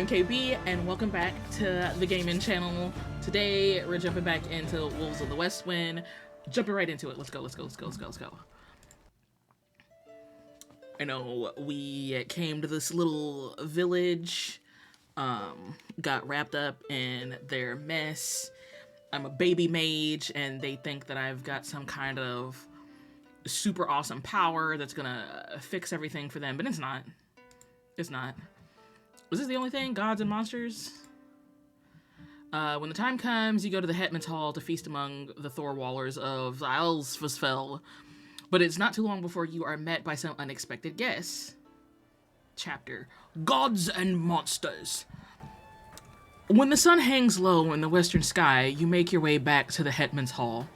I'm KB, and welcome back to the Gaming Channel. Today, we're jumping back into Wolves of the Westwind. Jumping right into it. Let's go. I know we came to this little village, got wrapped up in their mess. I'm a baby mage, and they think that I've got some kind of super awesome power that's gonna fix everything for them, but it's not. It's not. Was this the only thing? Gods and monsters? When the time comes, you go to the Hetman's Hall to feast among the Thorwallers of Alsfosfell. But it's not too long before you are met by some unexpected guests. Chapter: Gods and Monsters. When the sun hangs low in the western sky, you make your way back to the Hetman's Hall.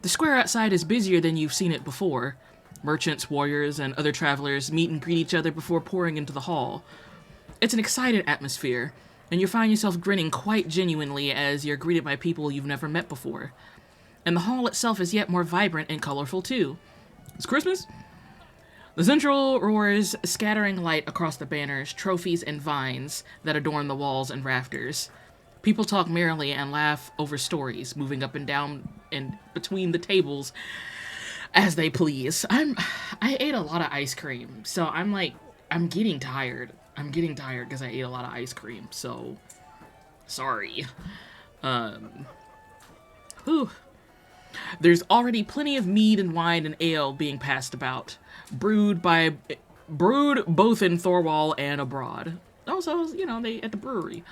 The square outside is busier than you've seen it before. Merchants, warriors, and other travelers meet and greet each other before pouring into the hall. It's an excited atmosphere, and you find yourself grinning quite genuinely as you're greeted by people you've never met before. And the hall itself is yet more vibrant and colorful too. It's Christmas? The central roars, scattering light across the banners, trophies, and vines that adorn the walls and rafters. People talk merrily and laugh over stories, moving up and down and between the tables as they please. I ate a lot of ice cream, so I'm getting tired. I'm getting tired because I ate a lot of ice cream, so sorry. Whew. There's already plenty of mead and wine and ale being passed about, brewed both in Thorwall and abroad. Also, they at the brewery.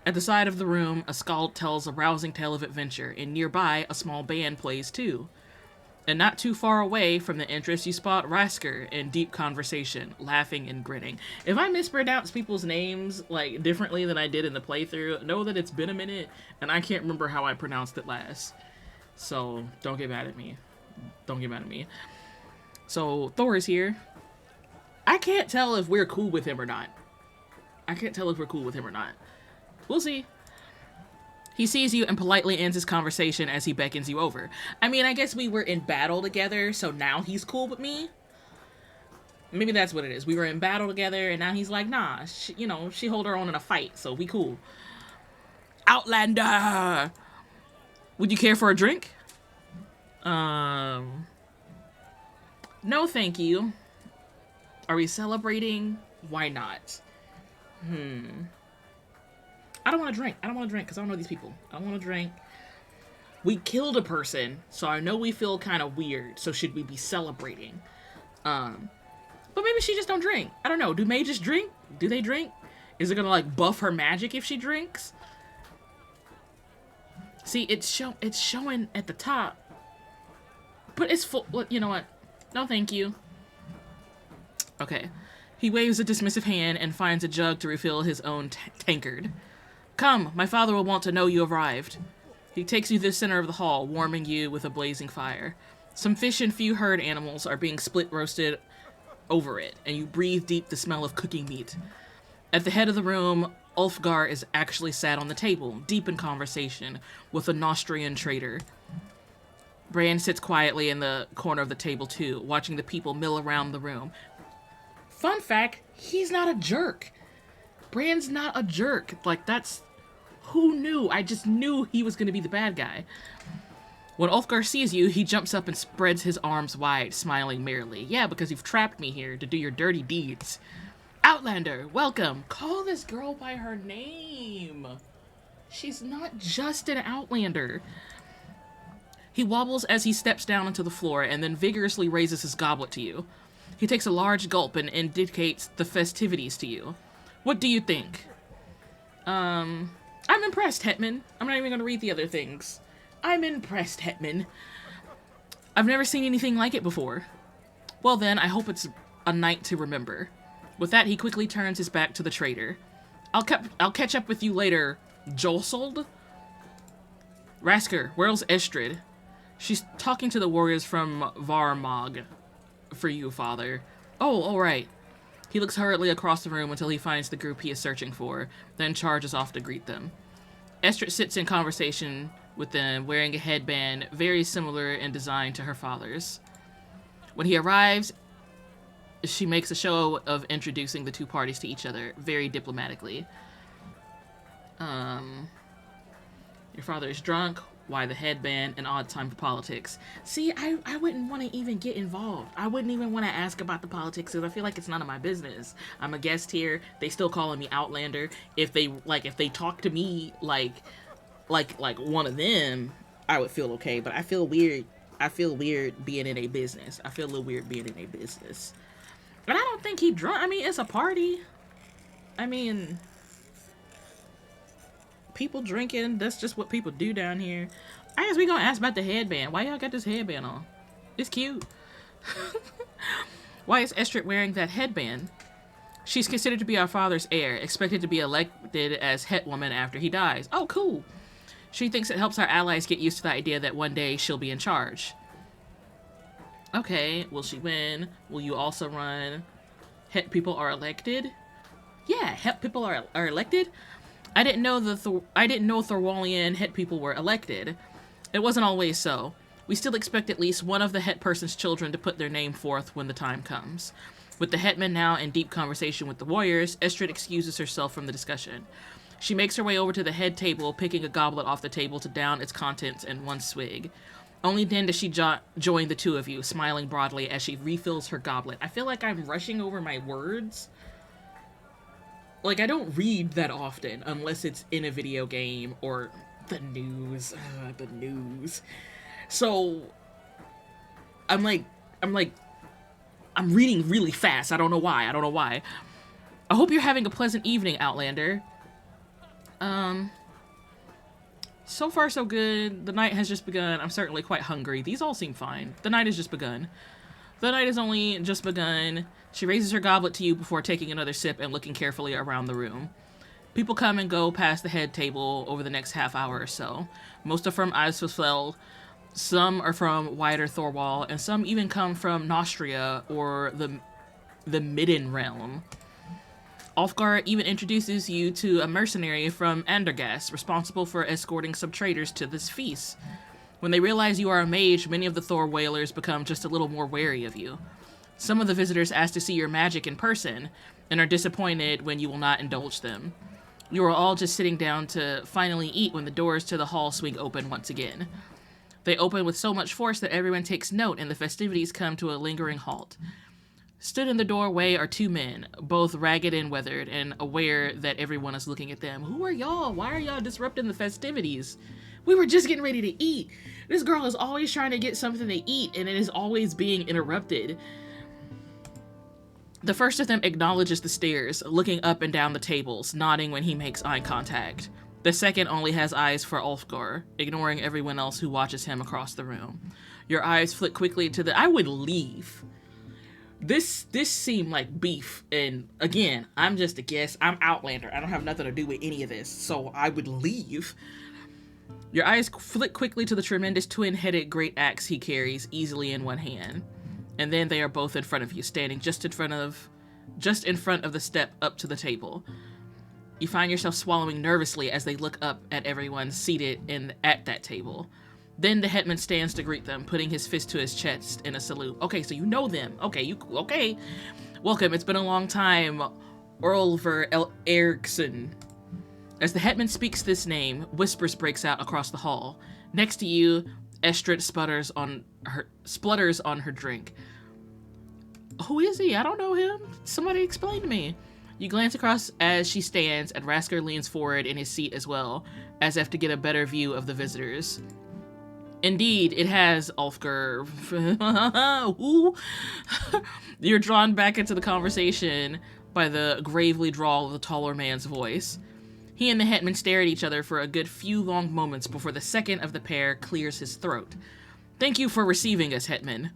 At the side of the room, a skald tells a rousing tale of adventure, and nearby, a small band plays too. And not too far away from the entrance, you spot Rasker in deep conversation, laughing and grinning. If I mispronounce people's names, differently than I did in the playthrough, know that it's been a minute, and I can't remember how I pronounced it last. So, don't get mad at me. So, Thor is here. I can't tell if we're cool with him or not. We'll see. He sees you and politely ends his conversation as he beckons you over. I mean, I guess we were in battle together, so now he's cool with me? Maybe that's what it is. We were in battle together, and now he's like, nah, she hold her own in a fight, so we cool. Outlander! Would you care for a drink? No, thank you. Are we celebrating? Why not? I don't want to drink because I don't know these people. I don't want to drink. We killed a person, so I know we feel kind of weird. So should we be celebrating? But maybe she just don't drink. I don't know. Do mages drink? Do they drink? Is it gonna buff her magic if she drinks? See, it's showing at the top, but it's full. Well, you know what? No, thank you. Okay. He waves a dismissive hand and finds a jug to refill his own tankard. Come, my father will want to know you have arrived. He takes you to the center of the hall, warming you with a blazing fire. Some fish and few herd animals are being split roasted over it, and you breathe deep the smell of cooking meat. At the head of the room, Ulfgar is actually sat on the table, deep in conversation, with a Nostrian trader. Bran sits quietly in the corner of the table too, watching the people mill around the room. Fun fact, he's not a jerk. Bran's not a jerk. That's... Who knew? I just knew he was going to be the bad guy. When Ulfgar sees you, he jumps up and spreads his arms wide, smiling merrily. Yeah, because you've trapped me here to do your dirty deeds. Outlander, welcome. Call this girl by her name. She's not just an Outlander. He wobbles as he steps down onto the floor and then vigorously raises his goblet to you. He takes a large gulp and indicates the festivities to you. What do you think? I'm impressed, Hetman. I'm not even going to read the other things. I'm impressed, Hetman. I've never seen anything like it before. Well then, I hope it's a night to remember. With that, he quickly turns his back to the trader. I'll catch up with you later, Jolsold? Rasker, where's Estrid? She's talking to the warriors from Varmog. For you, father. Oh, alright. He looks hurriedly across the room until he finds the group he is searching for, then charges off to greet them. Estrid sits in conversation with them, wearing a headband very similar in design to her father's. When he arrives, She makes a show of introducing the two parties to each other very diplomatically. Your father is drunk. Why the headband? An odd time for politics. See, I wouldn't want to even get involved. I wouldn't even want to ask about the politics because I feel like it's none of my business. I'm a guest here. They still calling me Outlander. If they talk to me like one of them, I would feel okay. But I feel weird. I feel weird being in a business. I feel a little weird being in a business. But I don't think he drunk. I mean, it's a party. I mean, people drinking, that's just what people do down here. I guess we gonna ask about the headband. Why y'all got this headband on? It's cute. Why is Estrid wearing that headband? She's considered to be our father's heir, expected to be elected as head woman after he dies. Oh, cool. She thinks it helps our allies get used to the idea that one day she'll be in charge. Okay, will she win? Will you also run? Het people are elected? Yeah, het people are elected? I didn't know Thorwallian het people were elected. It wasn't always so. We still expect at least one of the het person's children to put their name forth when the time comes. With the hetman now in deep conversation with the warriors, Estrid excuses herself from the discussion. She makes her way over to the head table, picking a goblet off the table to down its contents in one swig. Only then does she join the two of you, smiling broadly as she refills her goblet. I feel like I'm rushing over my words. Like, I don't read that often, unless it's in a video game or the news. The news. So, I'm reading really fast. I don't know why. I hope you're having a pleasant evening, Outlander. So far so good. The night has just begun. I'm certainly quite hungry. These all seem fine. The night has just begun. The night has only just begun. She raises her goblet to you before taking another sip and looking carefully around the room. People come and go past the head table over the next half hour or so. Most are from Eisfeld, some are from wider Thorwall, and some even come from Nostria or the Midden realm. Ulfgar even introduces you to a mercenary from Andergast, responsible for escorting some traders to this feast. When they realize you are a mage, many of the Thor whalers become just a little more wary of you. Some of the visitors ask to see your magic in person, and are disappointed when you will not indulge them. You are all just sitting down to finally eat when the doors to the hall swing open once again. They open with so much force that everyone takes note, and the festivities come to a lingering halt. Stood in the doorway are two men, both ragged and weathered, and aware that everyone is looking at them. Who are y'all? Why are y'all disrupting the festivities? We were just getting ready to eat. This girl is always trying to get something to eat, and it is always being interrupted. The first of them acknowledges the stares, looking up and down the tables, nodding when he makes eye contact. The second only has eyes for Ulfgar, ignoring everyone else who watches him across the room. Your eyes flick quickly to the... I would leave. This seemed like beef, and again, I'm just a guest. I'm Outlander. I don't have nothing to do with any of this, so I would leave. Your eyes flick quickly to the tremendous twin-headed great axe he carries easily in one hand. And then they are both in front of you, standing just in front of the step up to the table. You find yourself swallowing nervously as they look up at everyone seated at that table. Then the hetman stands to greet them, putting his fist to his chest in a salute. Okay, so you know them. Okay. Welcome, it's been a long time, Orlver Eriksson. As the hetman speaks this name, whispers breaks out across the hall. Next to you, Estrid splutters on her drink. Who is he? I don't know him. Somebody explain to me. You glance across as she stands, and Rasker leans forward in his seat as well, as if to get a better view of the visitors. Indeed, it has, Ulfgar. You're drawn back into the conversation by the gravely drawl of the taller man's voice. He and the hetman stare at each other for a good few long moments before the second of the pair clears his throat. Thank you for receiving us, hetman.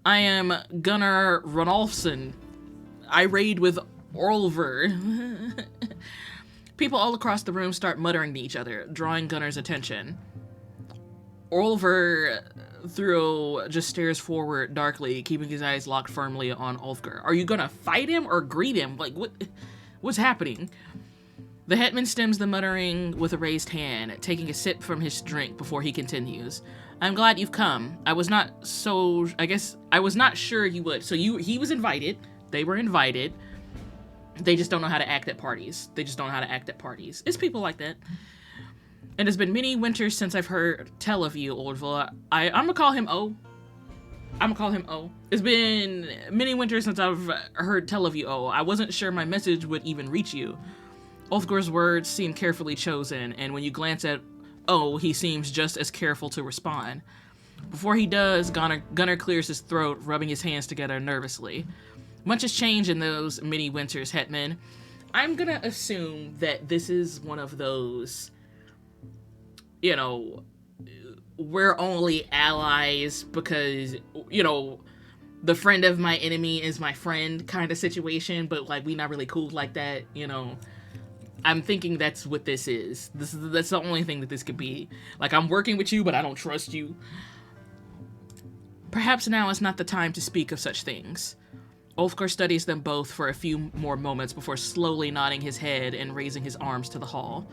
I am Gunnar Ronalfsson. I raid with Orlver. People all across the room start muttering to each other, drawing Gunnar's attention. Orlver just stares forward darkly, keeping his eyes locked firmly on Ulfgar. Are you gonna fight him or greet him? Like, what's happening? The hetman stems the muttering with a raised hand, taking a sip from his drink before he continues. I'm glad you've come. I was not sure you would. So he was invited. They were invited. They just don't know how to act at parties. It's people like that. It has been many winters since I've heard tell of you, Oldville. I'm gonna call him O. It's been many winters since I've heard tell of you, O. I wasn't sure my message would even reach you. Ulfgar's words seem carefully chosen, and when you glance at O, he seems just as careful to respond. Before he does, Gunnar clears his throat, rubbing his hands together nervously. Much has changed in those many winters, Hetman. I'm gonna assume that this is one of those, you know, we're only allies because, you know, the friend of my enemy is my friend kind of situation, but, like, we not really cool like that, you know. I'm thinking that's what this is. That's the only thing that this could be. Like, I'm working with you, but I don't trust you. Perhaps now is not the time to speak of such things. Ulfgar studies them both for a few more moments before slowly nodding his head and raising his arms to the hall.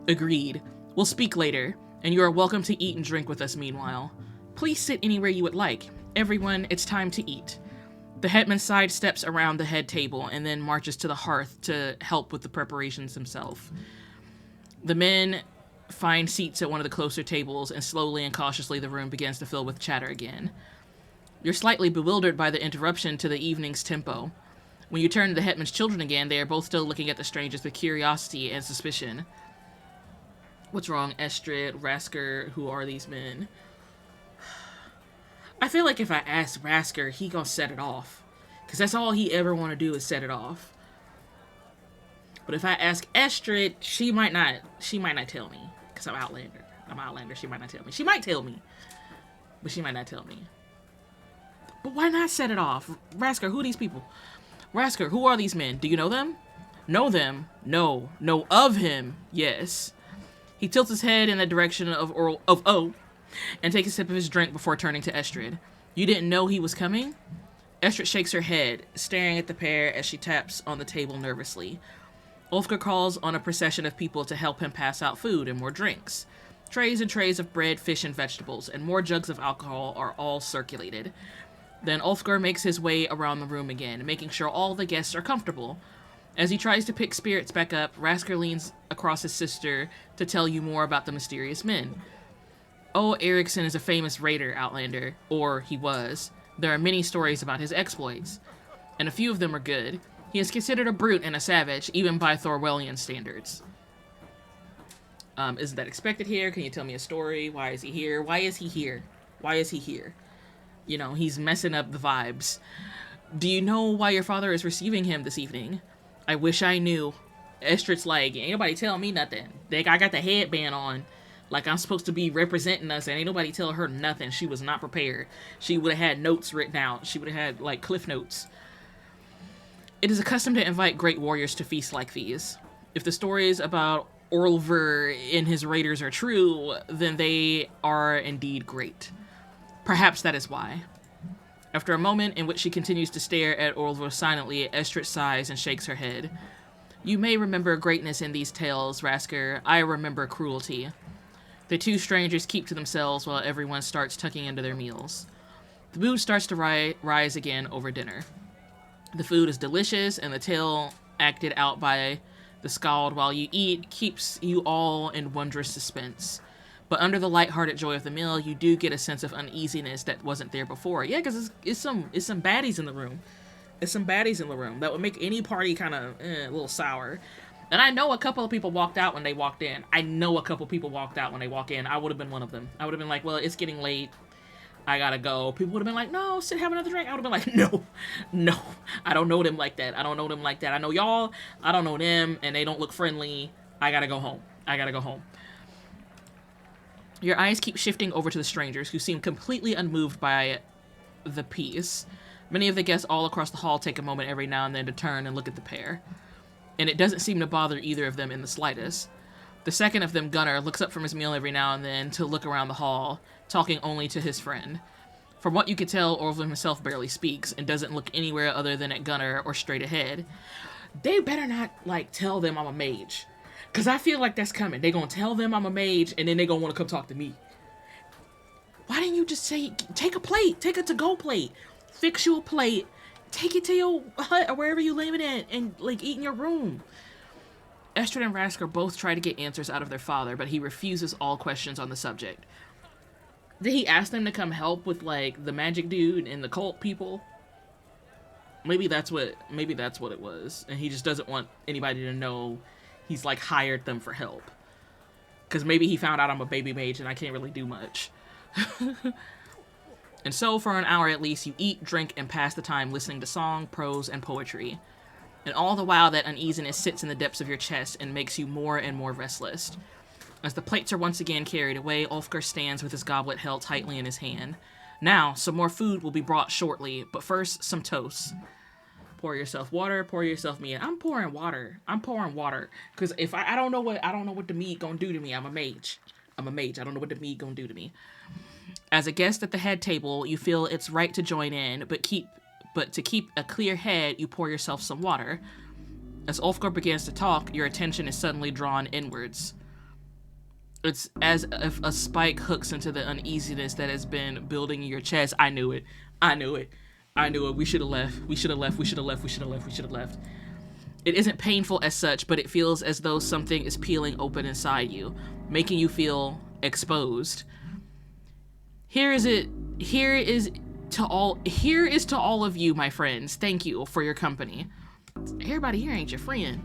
Agreed. We'll speak later, and you are welcome to eat and drink with us meanwhile. Please sit anywhere you would like. Everyone, it's time to eat. The hetman sidesteps around the head table and then marches to the hearth to help with the preparations himself. The men find seats at one of the closer tables, and slowly and cautiously the room begins to fill with chatter again. You're slightly bewildered by the interruption to the evening's tempo. When you turn to the hetman's children again, they are both still looking at the strangers with curiosity and suspicion. What's wrong, Estrid, Rasker, who are these men? I feel like if I ask Rasker, he gonna set it off. Because that's all he ever want to do is set it off. But if I ask Estrid, she might not tell me. Because I'm Outlander, she might not tell me. She might tell me. But she might not tell me. But why not set it off? Rasker, who are these people? Rasker, who are these men? Do you know them? Know them? No. Know of him? Yes. He tilts his head in the direction of O and takes a sip of his drink before turning to Estrid. You didn't know he was coming? Estrid shakes her head, staring at the pair as she taps on the table nervously. Ulfgar calls on a procession of people to help him pass out food and more drinks. Trays and trays of bread, fish, and vegetables, and more jugs of alcohol are all circulated. Then Ulfgar makes his way around the room again, making sure all the guests are comfortable. As he tries to pick spirits back up, Rasker leans across his sister to tell you more about the mysterious men. O. Eriksson is a famous raider, Outlander, or he was. There are many stories about his exploits, and a few of them are good. He is considered a brute and a savage, even by Thorwellian standards. Isn't that expected here? Can you tell me a story? Why is he here? Why is he here? Why is he here? You know, he's messing up the vibes. Do you know why your father is receiving him this evening? I wish I knew. Estrid's like, ain't nobody tell me nothing. I got the headband on. Like I'm supposed to be representing us, and ain't nobody tell her nothing. She was not prepared. She would have had notes written out. She would have had, like, cliff notes. It is a custom to invite great warriors to feasts like these. If the stories about Orlver and his raiders are true, then they are indeed great. Perhaps that is why. After a moment in which she continues to stare at Orlver silently, Estrid sighs and shakes her head. You may remember greatness in these tales, Rasker. I remember cruelty. The two strangers keep to themselves while everyone starts tucking into their meals. The mood starts to rise again over dinner. The food is delicious, and the tale acted out by the skald while you eat keeps you all in wondrous suspense. But under the lighthearted joy of the meal, you do get a sense of uneasiness that wasn't there before. Yeah, because it's some baddies in the room. It's some baddies in the room that would make any party kind of a little sour. And I know a couple of people walked out when they walked in. I walk in. I would have been one of them. I would have been like, well, it's getting late. I gotta go. People would have been like, no, sit, have another drink. I would have been like, no. I don't know them like that. I know y'all. I don't know them, and they don't look friendly. I gotta go home. Your eyes keep shifting over to the strangers, who seem completely unmoved by the piece. Many of the guests all across the hall take a moment every now and then to turn and look at the pair. And it doesn't seem to bother either of them in the slightest. The second of them, Gunnar, looks up from his meal every now and then to look around the hall, talking only to his friend. From what you can tell, Orville himself barely speaks, and doesn't look anywhere other than at Gunnar or straight ahead. They better not, like, tell them I'm a mage. Because I feel like that's coming. They're going to tell them I'm a mage, and then they're going to want to come talk to me. Why didn't you just say, take a plate, take a to-go plate, fix you a plate, Take it to your hut or wherever you live in and, like, eat in your room. Estrid and Rasker both try to get answers out of their father, but he refuses all questions on the subject. Did he ask them to come help with, like, the magic dude and the cult people? Maybe that's what it was. And he just doesn't want anybody to know he's, like, hired them for help. Because maybe he found out I'm a baby mage and I can't really do much. And so, for an hour at least, you eat, drink, and pass the time listening to song, prose, and poetry. And all the while, that uneasiness sits in the depths of your chest and makes you more and more restless. As the plates are once again carried away, Ulfgar stands with his goblet held tightly in his hand. Now, some more food will be brought shortly, but first, some toast. Pour yourself water, pour yourself meat. I'm pouring water. Because if I don't know what the meat gonna do to me. I'm a mage. I don't know what the meat gonna do to me. As a guest at the head table, you feel it's right to join in, but to keep a clear head, you pour yourself some water. As Ulfgar begins to talk, your attention is suddenly drawn inwards. It's as if a spike hooks into the uneasiness that has been building in your chest. I knew it. We should have left. It isn't painful as such, but it feels as though something is peeling open inside you, making you feel exposed. Here is to all of you, my friends. Thank you for your company. Everybody here ain't your friend.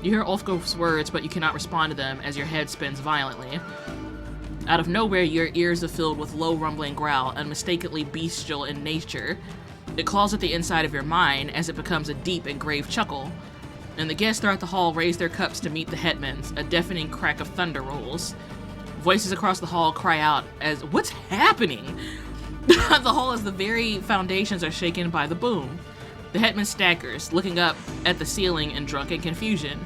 You hear Ulfgar's words, but you cannot respond to them as your head spins violently. Out of nowhere, your ears are filled with low rumbling growl, unmistakably bestial in nature. It claws at the inside of your mind as it becomes a deep and grave chuckle. And the guests throughout the hall raise their cups to meet the hetmans. A deafening crack of thunder rolls. Voices across the hall cry out as, "What's happening?" The hall as the very foundations are shaken by the boom. The hetman staggers, looking up at the ceiling in drunken confusion.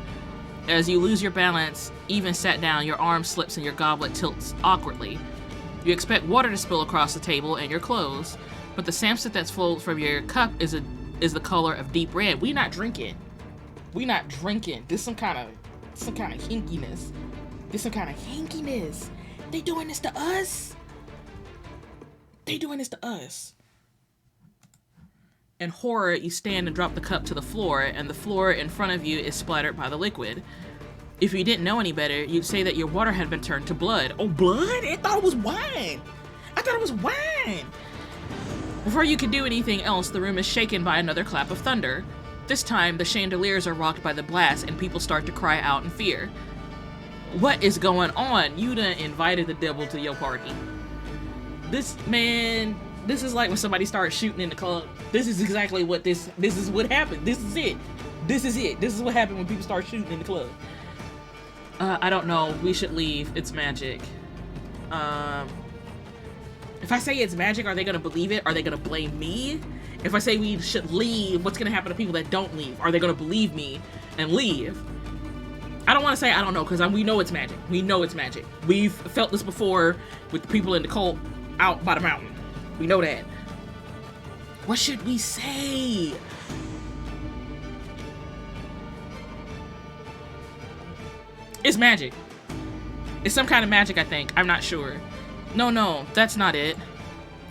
As you lose your balance, even sat down, your arm slips and your goblet tilts awkwardly. You expect water to spill across the table and your clothes, but the samset that flows from your cup is the color of deep red. We not drinking. This some kind of hinkiness. They doing this to us. In horror, you stand and drop the cup to the floor, and the floor in front of you is splattered by the liquid. If you didn't know any better, you'd say that your water had been turned to blood. Oh, blood? I thought it was wine. Before you can do anything else, the room is shaken by another clap of thunder. This time, the chandeliers are rocked by the blast, and people start to cry out in fear. What is going on? You done invited the devil to your party. This is like when somebody starts shooting in the club. This is exactly what this is what happened. This is it. This is what happened when people start shooting in the club. I don't know. We should leave. It's magic. If I say it's magic, are they gonna believe it? Are they gonna blame me? If I say we should leave, what's gonna happen to people that don't leave? Are they gonna believe me and leave? I don't want to say I don't know, because we know it's magic. We've felt this before with the people in the cult out by the mountain. We know that. What should we say? It's magic. It's some kind of magic, I think. I'm not sure. No, that's not it.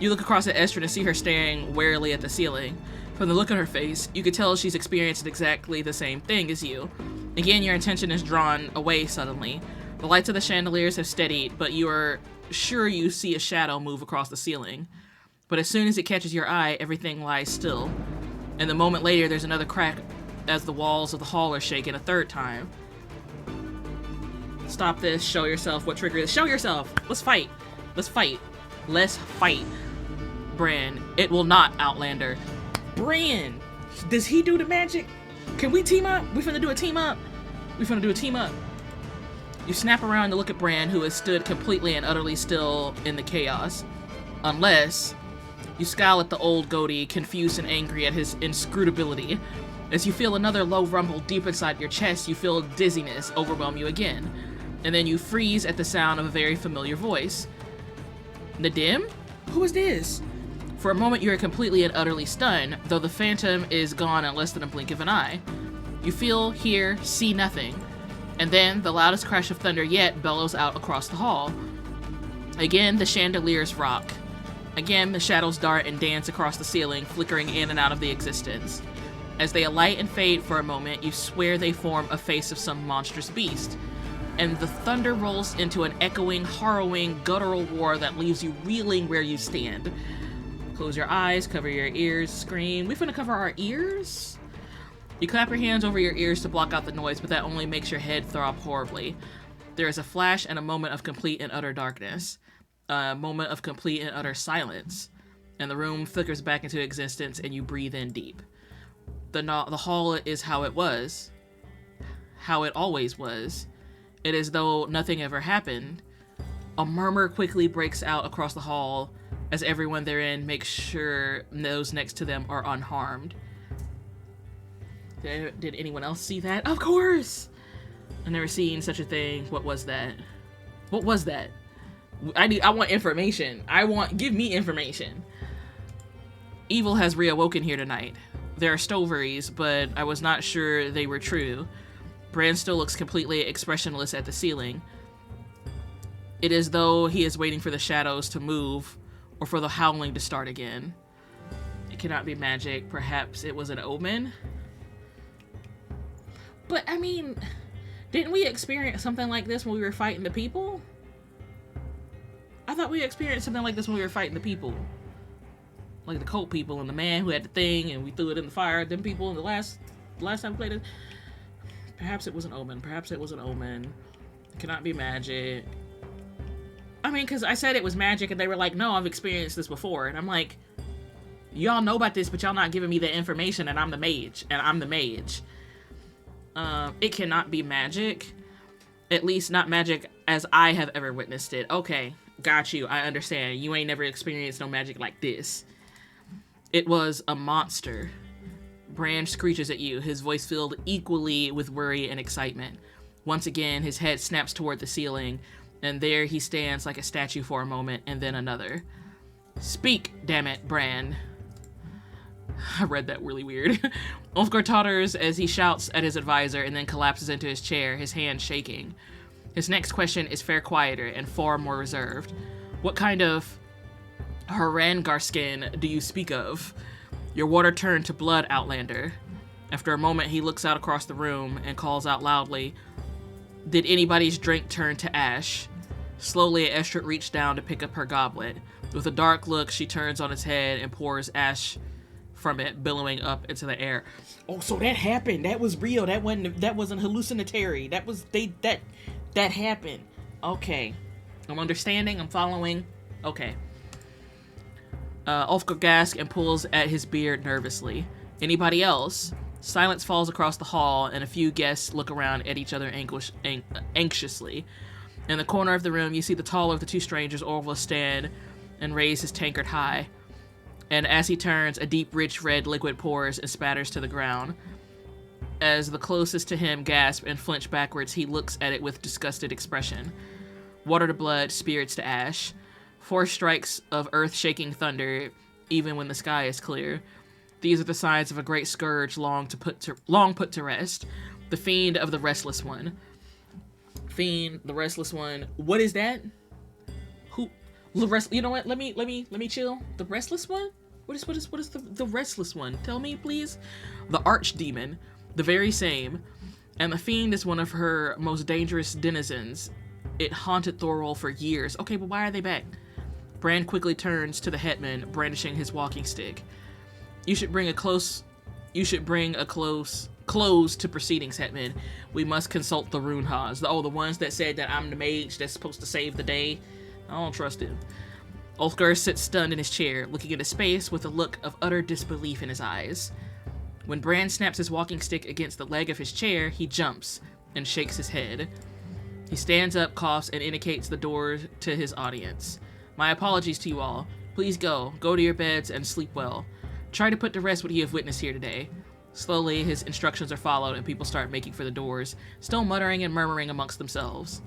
You look across at Estrid and see her staring warily at the ceiling. From the look on her face, you could tell she's experienced exactly the same thing as you. Again, your attention is drawn away suddenly. The lights of the chandeliers have steadied, but you are sure you see a shadow move across the ceiling. But as soon as it catches your eye, everything lies still. And the moment later, there's another crack as the walls of the hall are shaken a third time. Stop this. Show yourself what trigger is. Show yourself! Let's fight. Bran, it will not, Outlander. Bran! Does he do the magic? Can we team up? We finna do a team up. You snap around to look at Bran, who has stood completely and utterly still in the chaos. Unless you scowl at the old goatee, confused and angry at his inscrutability. As you feel another low rumble deep inside your chest, you feel dizziness overwhelm you again. And then you freeze at the sound of a very familiar voice. Nedime? Who is this? For a moment, you are completely and utterly stunned, though the phantom is gone in less than a blink of an eye. You feel, hear, see nothing. And then, the loudest crash of thunder yet bellows out across the hall. Again, the chandeliers rock. Again, the shadows dart and dance across the ceiling, flickering in and out of the existence. As they alight and fade for a moment, you swear they form a face of some monstrous beast. And the thunder rolls into an echoing, harrowing, guttural roar that leaves you reeling where you stand. Close your eyes, cover your ears, scream. We finna cover our ears? You clap your hands over your ears to block out the noise, but that only makes your head throb horribly. There is a flash and a moment of complete and utter darkness. A moment of complete and utter silence. And the room flickers back into existence and you breathe in deep. The hall is how it was. How it always was. It is as though nothing ever happened. A murmur quickly breaks out across the hall as everyone therein makes sure those next to them are unharmed. Did anyone else see that? Of course! I've never seen such a thing. What was that? What was that? I want information. Give me information. Evil has reawoken here tonight. There are stoveries, but I was not sure they were true. Bran still looks completely expressionless at the ceiling. It is though he is waiting for the shadows to move or for the howling to start again. It cannot be magic. Perhaps it was an omen? But, I mean, didn't we experience something like this when we were fighting the people? I thought we experienced something like this when we were fighting the people. Like the cult people and the man who had the thing and we threw it in the fire. Them people in the last time we played it. Perhaps it was an omen. Perhaps it was an omen. It cannot be magic. I mean, because I said it was magic and they were like, no, I've experienced this before. And I'm like, y'all know about this, but y'all not giving me the information and I'm the mage. It cannot be magic. At least not magic as I have ever witnessed it. Okay, got you. I understand. You ain't never experienced no magic like this. It was a monster. Bran screeches at you, his voice filled equally with worry and excitement. Once again, his head snaps toward the ceiling, and there he stands like a statue for a moment, and then another. Speak, damn it, Bran. I read that really weird. Ulfgar totters as he shouts at his advisor and then collapses into his chair, his hand shaking. His next question is far quieter and far more reserved. What kind of Harangarskin do you speak of? Your water turned to blood, Outlander. After a moment, he looks out across the room and calls out loudly, Did anybody's drink turn to ash? Slowly, Estrid reached down to pick up her goblet. With a dark look, she turns on its head and pours ash from it, billowing up into the air. Oh, so that happened. That was real. That wasn't hallucinatory. That happened. Okay. I'm understanding. I'm following. Okay. Ulfgar gasps and pulls at his beard nervously. Anybody else? Silence falls across the hall, and a few guests look around at each other anxiously. In the corner of the room, you see the taller of the two strangers, Orville, stand and raise his tankard high. And as he turns, a deep, rich red liquid pours and spatters to the ground. As the closest to him gasp and flinch backwards, he looks at it with disgusted expression. Water to blood, spirits to ash. 4 strikes of earth-shaking thunder, even when the sky is clear. These are the signs of a great scourge long put to rest. The fiend of the restless one. Fiend, the restless one. What is that? Who? You know what? Let me chill. The restless one? What is the restless one? Tell me, please. The archdemon, the very same. And the fiend is one of her most dangerous denizens. It haunted Thorol for years. Okay, but why are they back? Bran quickly turns to the hetman, brandishing his walking stick. You should bring a close close to proceedings, hetman. We must consult the Runehas. The ones that said that I'm the mage that's supposed to save the day. I don't trust him. Ulfgar sits stunned in his chair, looking into space with a look of utter disbelief in his eyes. When Bran snaps his walking stick against the leg of his chair, he jumps and shakes his head. He stands up, coughs, and indicates the door to his audience. My apologies to you all. Please go to your beds and sleep well. Try to put to rest what you have witnessed here today. Slowly, his instructions are followed and people start making for the doors, still muttering and murmuring amongst themselves.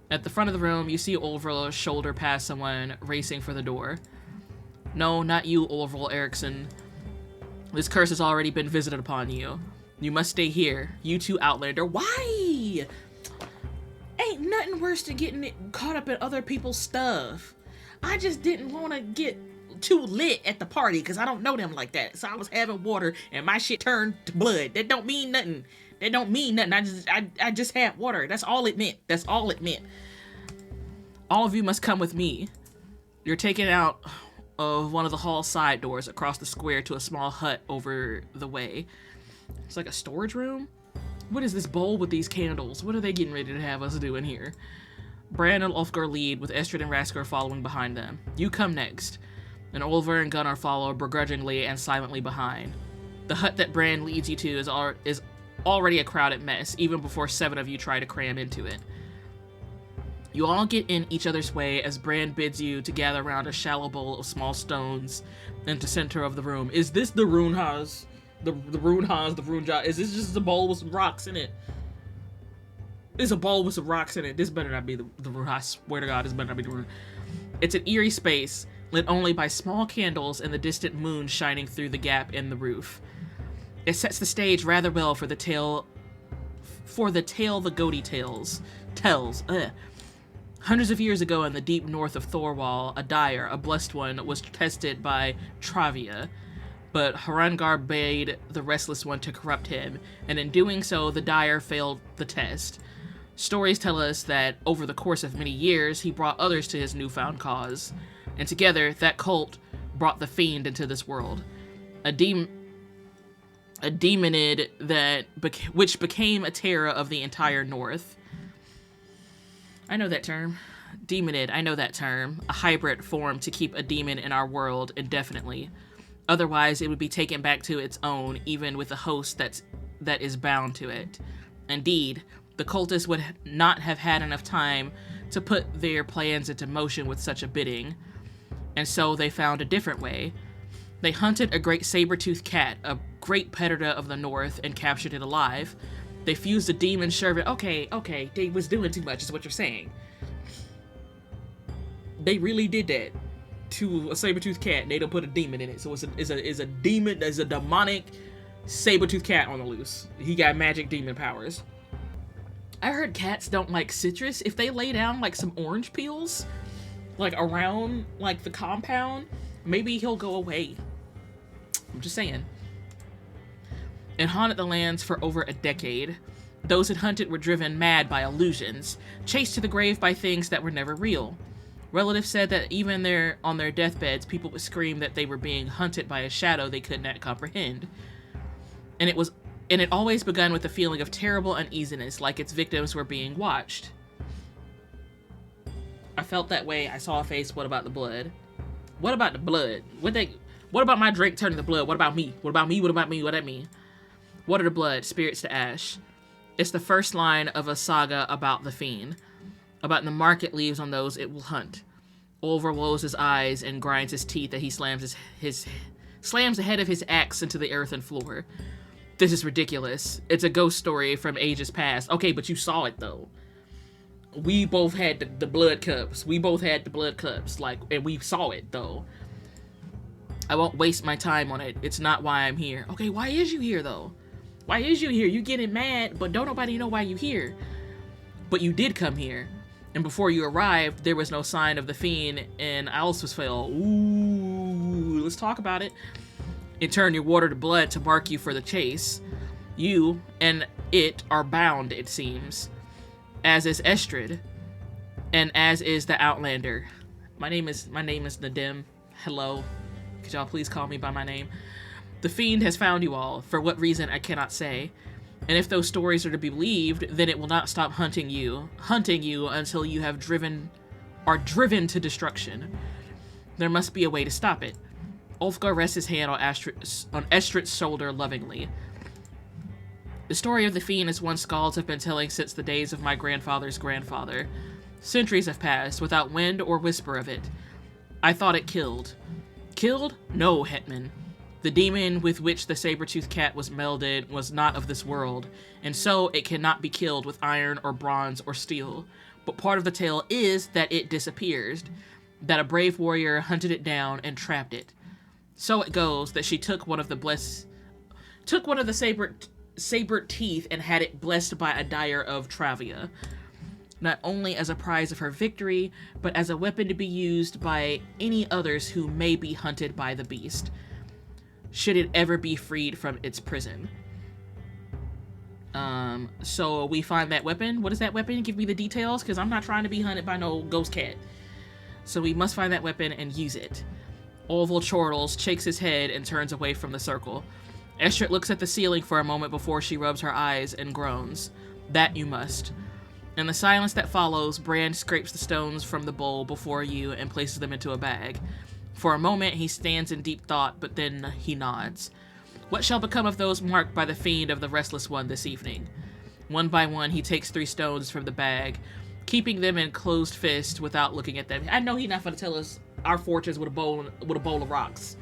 At the front of the room, you see Ulfril shoulder past someone racing for the door. No, not you, Ulfril Eriksson. This curse has already been visited upon you. You must stay here. You too, Outlander. Why? Ain't nothing worse than getting caught up in other people's stuff. I just didn't want to get too lit at the party because I don't know them like that. So I was having water and my shit turned to blood. That don't mean nothing. That don't mean nothing. I just had water. That's all it meant. That's all it meant. All of you must come with me. You're taken out of one of the hall side doors across the square to a small hut over the way. It's like a storage room. What is this bowl with these candles? What are they getting ready to have us do in here? Bran and Ulfgar lead, with Estrid and Raskar following behind them. You come next, and Olver and Gunnar follow begrudgingly and silently behind. The hut that Bran leads you to is already a crowded mess, even before 7 of you try to cram into it. You all get in each other's way as Bran bids you to gather around a shallow bowl of small stones in the center of the room. Is this the Runehas? The Runehas, the Runja? Is this just a bowl with some rocks in it? There's a bowl with some rocks in it. This better not be the Runehas. I swear to God, this better not be the Runehas. It's an eerie space, lit only by small candles and the distant moon shining through the gap in the roof. It sets the stage rather well for the tale the Goaty tells. Hundreds of years ago in the deep north of Thorwall, a dire, a blessed one, was tested by Travia, but Harangar bade the restless one to corrupt him, and in doing so, the dire failed the test. Stories tell us that over the course of many years, he brought others to his newfound cause, and together, that cult brought the fiend into this world. A demonid which became a terror of the entire north. I know that term. Demonid, I know that term. A hybrid form to keep a demon in our world indefinitely. Otherwise, it would be taken back to its own, even with a host that is bound to it. Indeed, the cultists would not have had enough time to put their plans into motion with such a bidding, and so they found a different way. They hunted a great saber-toothed cat, a great predator of the north, and captured it alive. They fused a demon sherbet. Okay, they was doing too much is what you're saying. They really did that to a saber-toothed cat, and they don't put a demon in it. So it's a demon, there's a demonic saber-toothed cat on the loose. He got magic demon powers. I heard cats don't like citrus. If they lay down like some orange peels, like around like the compound, maybe he'll go away. I'm just saying. It haunted the lands for over a decade. Those it hunted were driven mad by illusions, chased to the grave by things that were never real. Relatives said that even on their deathbeds, people would scream that they were being hunted by a shadow they could not comprehend. And it always begun with a feeling of terrible uneasiness, like its victims were being watched. I felt that way. I saw a face. What about the blood? What about the blood? What about my drink turning to blood? What about me? What about me? What about me? What that mean? What are the blood? Spirits to ash. It's the first line of a saga about the fiend. About the mark it leaves on those it will hunt. Ulver rolls his eyes and grinds his teeth as he slams the head of his axe into the earthen floor. This is ridiculous. It's a ghost story from ages past. Okay, but you saw it though. We both had the blood cups. And we saw it though. I won't waste my time on it. It's not why I'm here. Okay, why is you here though? Why is you here? You getting mad, but don't nobody know why you here. But you did come here. And before you arrived, there was no sign of the fiend in Alsfell. Ooh, let's talk about it. It turned your water to blood to mark you for the chase. You and it are bound, it seems. As is Estrid. And as is the Outlander. My name is Nedime. Hello. Could y'all please call me by my name? The fiend has found you all. For what reason, I cannot say. And if those stories are to be believed, then it will not stop hunting you until you are driven to destruction. There must be a way to stop it. Ulfgar rests his hand on Estrid's shoulder lovingly. The story of the fiend is one skalds have been telling since the days of my grandfather's grandfather. Centuries have passed without wind or whisper of it. I thought it killed. Killed? No, Hetman. The demon with which the saber-toothed cat was melded was not of this world, and so it cannot be killed with iron or bronze or steel. But part of the tale is that it disappears, that a brave warrior hunted it down and trapped it. So it goes that she took one of the saber teeth and had it blessed by a dyer of Travia. not only as a prize of her victory, but as a weapon to be used by any others who may be hunted by the beast, should it ever be freed from its prison. So we find that weapon. What is that weapon? Give me the details, because I'm not trying to be hunted by no ghost cat. So we must find that weapon and use it. Orville chortles, shakes his head, and turns away from the circle. Estrid looks at the ceiling for a moment before she rubs her eyes and groans. That you must. In the silence that follows, Bran scrapes the stones from the bowl before you and places them into a bag. For a moment, he stands in deep thought, but then he nods. What shall become of those marked by the fiend of the Restless One this evening? One by one, he takes 3 stones from the bag, keeping them in closed fist without looking at them. I know he's not going to tell us our fortunes with a bowl of rocks.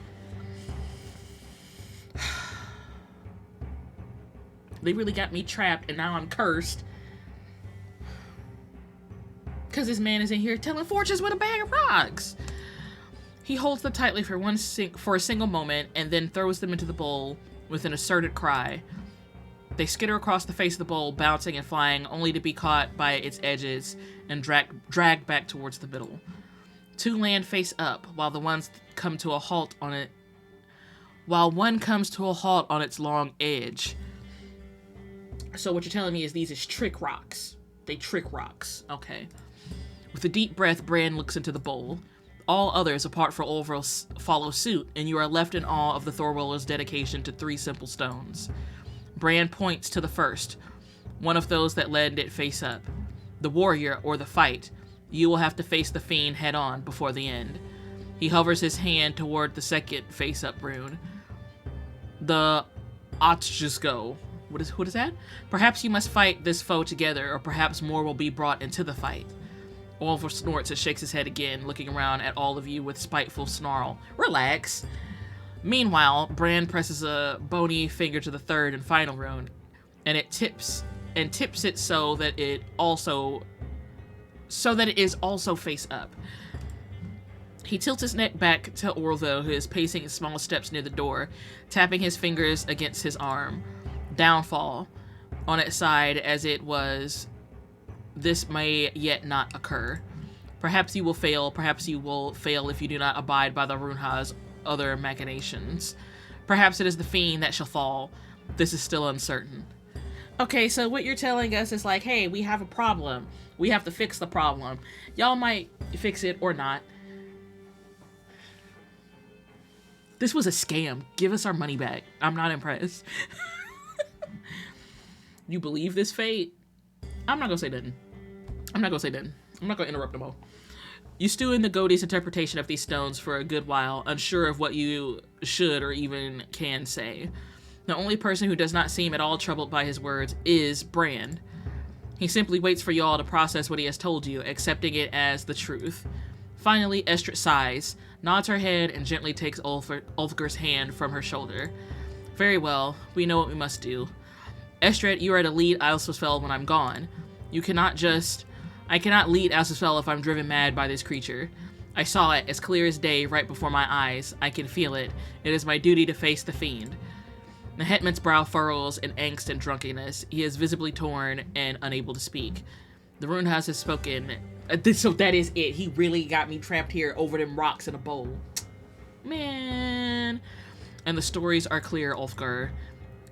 They really got me trapped, and now I'm cursed. Because this man is in here telling fortunes with a bag of rocks. He holds them tightly for a single moment, and then throws them into the bowl with an asserted cry. They skitter across the face of the bowl, bouncing and flying, only to be caught by its edges and dragged back towards the middle. 2 land face up, while one comes to a halt on its long edge. So what you're telling me is these is trick rocks. They trick rocks. Okay. With a deep breath, Bran looks into the bowl. All others, apart from Orville, follow suit, and you are left in awe of the Thorwiller's dedication to 3 simple stones. Bran points to the first, one of those that lend it face up. The warrior, or the fight. You will have to face the fiend head-on before the end. He hovers his hand toward the second face-up rune. The Otjisko. What is that? Perhaps you must fight this foe together, or perhaps more will be brought into the fight. Orville snorts and shakes his head again, looking around at all of you with spiteful snarl. Relax. Meanwhile, Bran presses a bony finger to the third and final rune, and it tips it so that it is also face up. He tilts his neck back to Orville, who is pacing in small steps near the door, tapping his fingers against his arm. Downfall on its side as it was. This may yet not occur. Perhaps you will fail if you do not abide by the Runha's other machinations. Perhaps it is the fiend that shall fall. This is still uncertain. Okay, so what you're telling us is like, hey, we have a problem. We have to fix the problem. Y'all might fix it or not. This was a scam. Give us our money back. I'm not impressed. You believe this fate? I'm not gonna say nothing. I'm not gonna interrupt them all. You stew in the Goatee's interpretation of these stones for a good while, unsure of what you should or even can say. The only person who does not seem at all troubled by his words is Bran. He simply waits for y'all to process what he has told you, accepting it as the truth. Finally, Estrid sighs, nods her head, and gently takes Ulfgar's hand from her shoulder. Very well, we know what we must do. Estrid, you are to lead Iselsfell when I'm gone. I cannot lead Iselsfell if I'm driven mad by this creature. I saw it as clear as day right before my eyes. I can feel it. It is my duty to face the fiend. The Hetman's brow furrows in angst and drunkenness. He is visibly torn and unable to speak. The Runehas has spoken. So that is it. He really got me trapped here over them rocks in a bowl. Man. And the stories are clear, Ulfgar.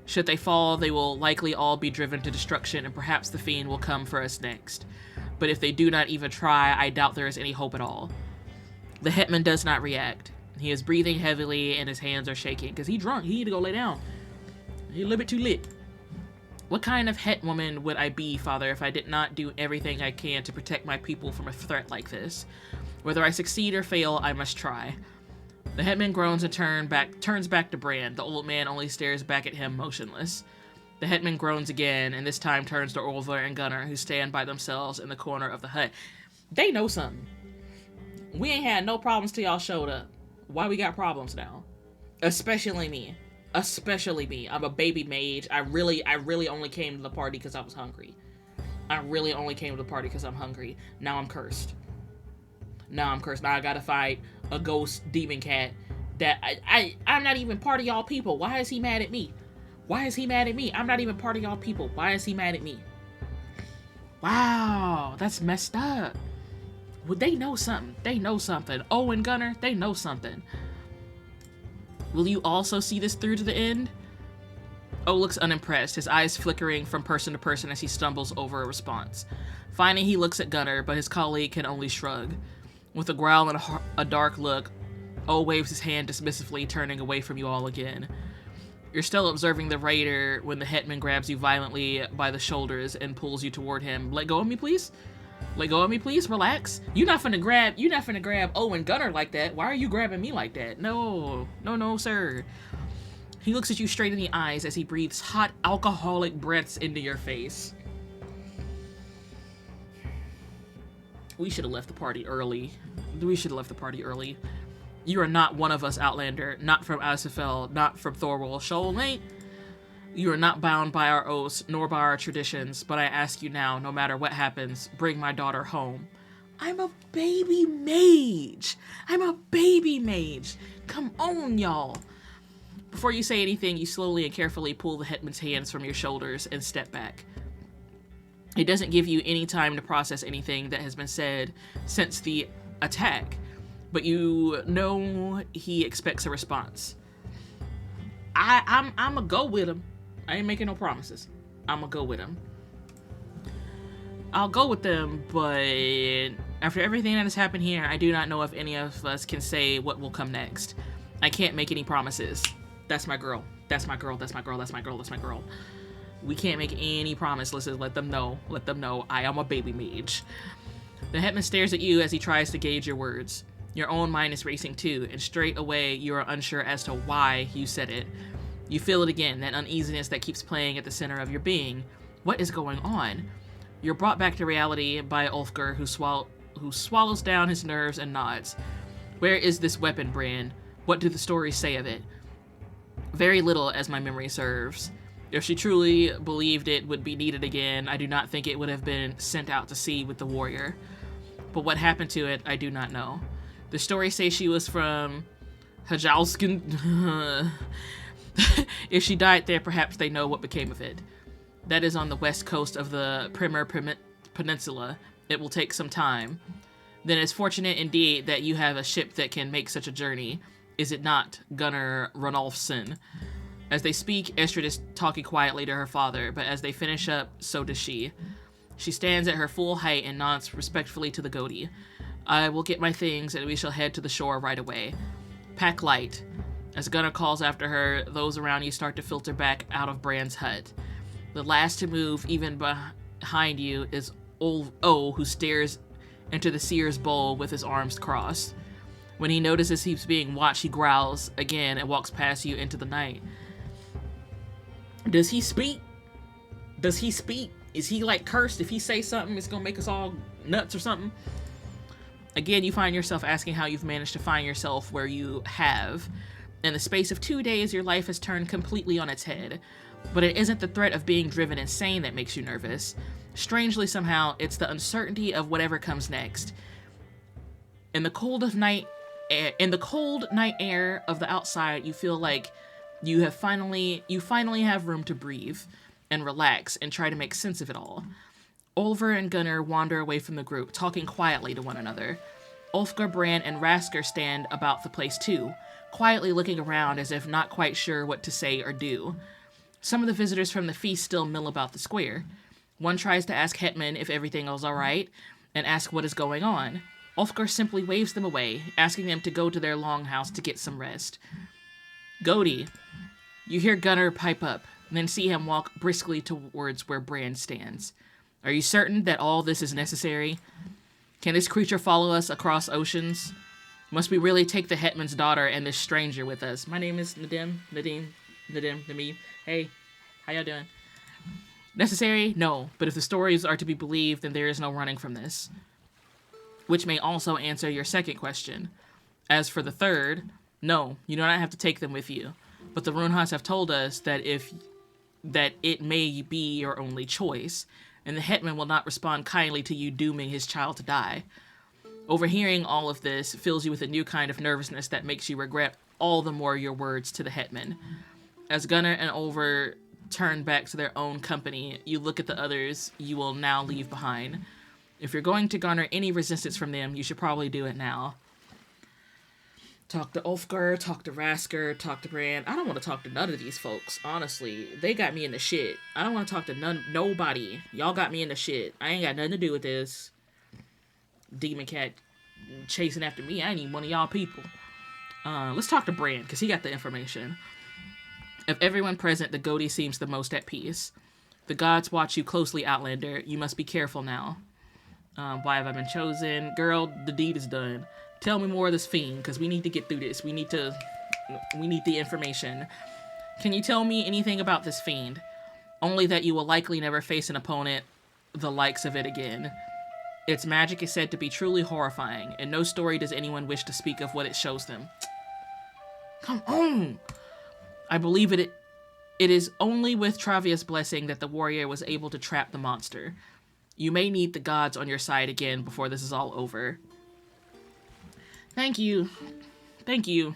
Should they fall, they will likely all be driven to destruction, and perhaps the fiend will come for us next. But if they do not even try, I doubt there is any hope at all. The Hetman does not react. He is breathing heavily, and his hands are shaking, because he's drunk. He need to go lay down. He's a little bit too lit. What kind of het woman would I be, Father, if I did not do everything I can to protect my people from a threat like this? Whether I succeed or fail, I must try. The Hetman groans and turns back to Bran. The old man only stares back at him, motionless. The Hetman groans again, and this time turns to Orville and Gunnar, who stand by themselves in the corner of the hut. They know something. We ain't had no problems till y'all showed up. Why we got problems now? Especially me. Especially me. I'm a baby mage. I really only came to the party because I was hungry. I really only came to the party because I'm hungry. Now I'm cursed. Now I gotta fight a ghost demon cat that I'm not even part of y'all people. Why is he mad at me? I'm not even part of y'all people. Why is he mad at me? Wow, that's messed up. Well, they know something. They know something. Oh, and Gunnar, they know something. Will you also see this through to the end? O looks unimpressed, his eyes flickering from person to person as he stumbles over a response. Finally, he looks at Gunnar, but his colleague can only shrug. With a growl and a dark look, O waves his hand dismissively, turning away from you all again. You're still observing the raider when the hetman grabs you violently by the shoulders and pulls you toward him. Let go of me, please? Let go of me, please? Relax. You're not finna grab O and Gunnar like that. Why are you grabbing me like that? No, sir. He looks at you straight in the eyes as he breathes hot, alcoholic breaths into your face. We should have left the party early. You are not one of us, Outlander. Not from Asafel, not from Thorwald. Shoal Lane. You are not bound by our oaths, nor by our traditions, but I ask you now, no matter what happens, bring my daughter home. I'm a baby mage. Come on, y'all. Before you say anything, you slowly and carefully pull the hetman's hands from your shoulders and step back. It doesn't give you any time to process anything that has been said since the attack, but you know he expects a response. I'ma go with him. I ain't making no promises. I'ma go with him. I'll go with them, but after everything that has happened here, I do not know if any of us can say what will come next. I can't make any promises. That's my girl. We can't make any promises. Let them know I am a baby mage. The hetman stares at you as he tries to gauge your words. Your own mind is racing too, and straight away you are unsure as to why you said it. You feel it again, that uneasiness that keeps playing at the center of your being. What is going on? You're brought back to reality by Ulfgar, who swallows down his nerves and nods. Where is this weapon, Bran? What do the stories say of it? Very little, as my memory serves. If she truly believed it would be needed again, I do not think it would have been sent out to sea with the warrior. But what happened to it, I do not know. The stories say she was from Hajalskin. If she died there, perhaps they know what became of it. That is on the west coast of the Primer Peninsula. It will take some time. Then it's fortunate indeed that you have a ship that can make such a journey. Is it not, Gunnar Ronalfsson? As they speak, Estrid is talking quietly to her father, but as they finish up, so does she. She stands at her full height and nods respectfully to the goatee. I will get my things and we shall head to the shore right away. Pack light. As Gunnar calls after her, those around you start to filter back out of Bran's hut. The last to move, even behind you, is old O, who stares into the seer's bowl with his arms crossed. When he notices he's being watched, he growls again and walks past you into the night. Does he speak? Is he like cursed? If he says something, it's gonna make us all nuts or something? Again, you find yourself asking how you've managed to find yourself where you have. In the space of 2 days, your life has turned completely on its head. But it isn't the threat of being driven insane that makes you nervous. Strangely, somehow, it's the uncertainty of whatever comes next. In the cold night air of the outside, you feel like you finally have room to breathe and relax and try to make sense of it all. Olver and Gunnar wander away from the group, talking quietly to one another. Ulfgar, Bran, and Rasker stand about the place too, quietly looking around as if not quite sure what to say or do. Some of the visitors from the feast still mill about the square. One tries to ask Hetman if everything is alright, and ask what is going on. Ulfgar simply waves them away, asking them to go to their longhouse to get some rest. Goatee. You hear Gunnar pipe up, and then see him walk briskly towards where Bran stands. Are you certain that all this is necessary? Can this creature follow us across oceans? Must we really take the hetman's daughter and this stranger with us? My name is Nedime. Hey, how y'all doing? Necessary? No, but if the stories are to be believed, then there is no running from this. Which may also answer your second question. As for the third, no, you do not have to take them with you. But the Runehas have told us that it may be your only choice, and the hetman will not respond kindly to you dooming his child to die. Overhearing all of this fills you with a new kind of nervousness that makes you regret all the more your words to the hetman. As Gunnar and Ulver turn back to their own company. You look at the others you will now leave behind. If you're going to garner any resistance from them, you should probably do it now. Talk to Ulfgar, talk to Rasker, talk to Bran. I don't want to talk to none of these folks, honestly. They got me in the shit. I don't want to talk to nobody. Y'all got me in the shit. I ain't got nothing to do with this. Demon cat chasing after me. I ain't even one of y'all people. Let's talk to Bran, because he got the information. Of everyone present, the goatee seems the most at peace. The gods watch you closely, Outlander. You must be careful now. Why have I been chosen? Girl, the deed is done. Tell me more of this fiend, because we need to get through this. We need the information. Can you tell me anything about this fiend? Only that you will likely never face an opponent the likes of it again. Its magic is said to be truly horrifying, and no story does anyone wish to speak of what it shows them. Come on! I believe it is only with Travia's blessing that the warrior was able to trap the monster. You may need the gods on your side again before this is all over. Thank you. Thank you.